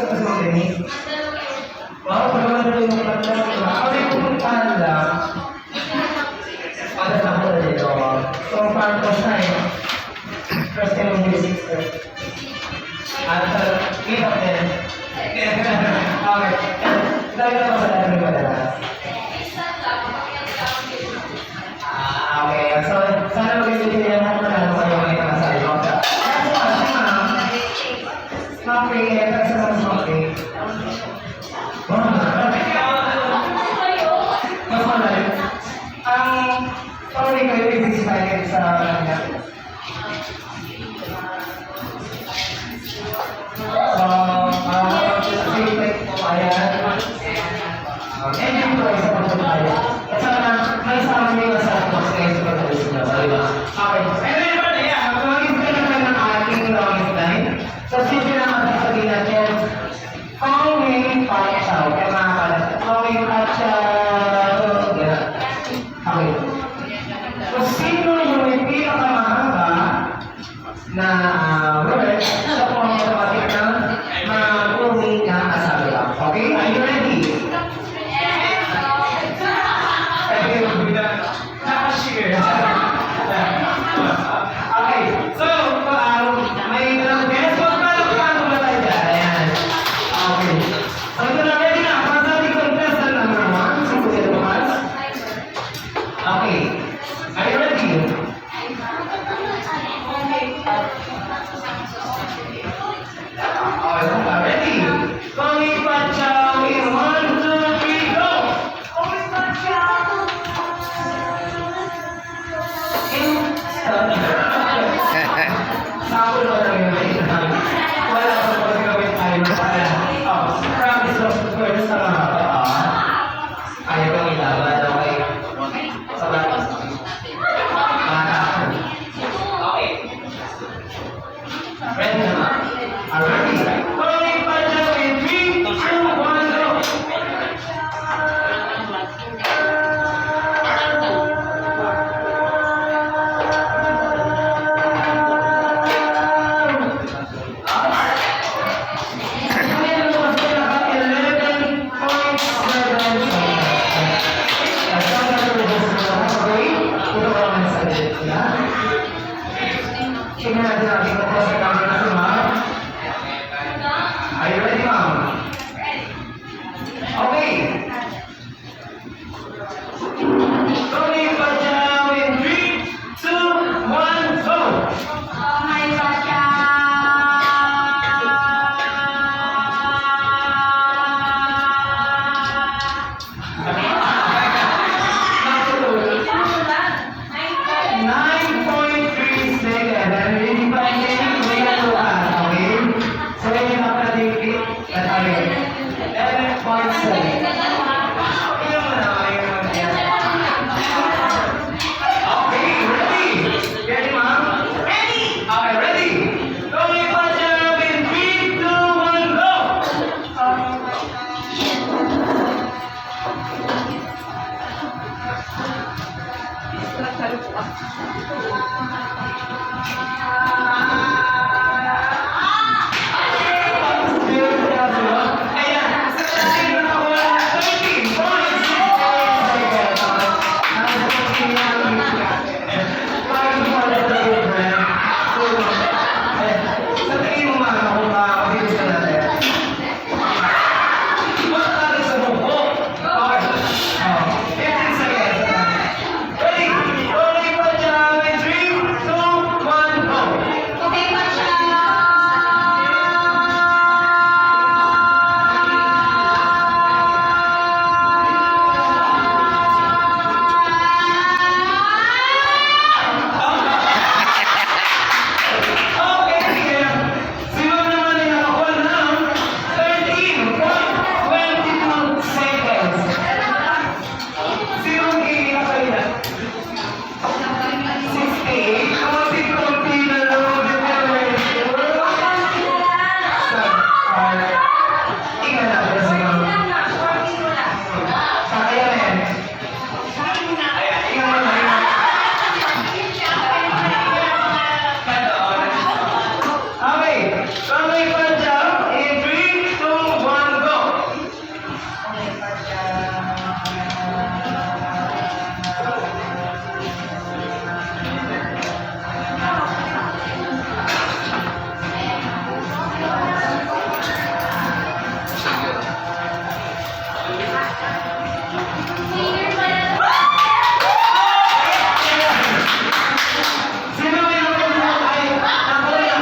sa mga wow, pagkaman na yung pagkaman. Ako yung pupuntahan lang. Para sa ako na dito. So, parang first time. First time yung music first. At kita ko din. Okay. Dahil na ako sa dami madalas. Okay. So, sana mag-ibigay naman na ano kayo ngayon na sa iyo. Smoking, kasi sa smoking. Mas malay. Ang sorry kayo, ibig sa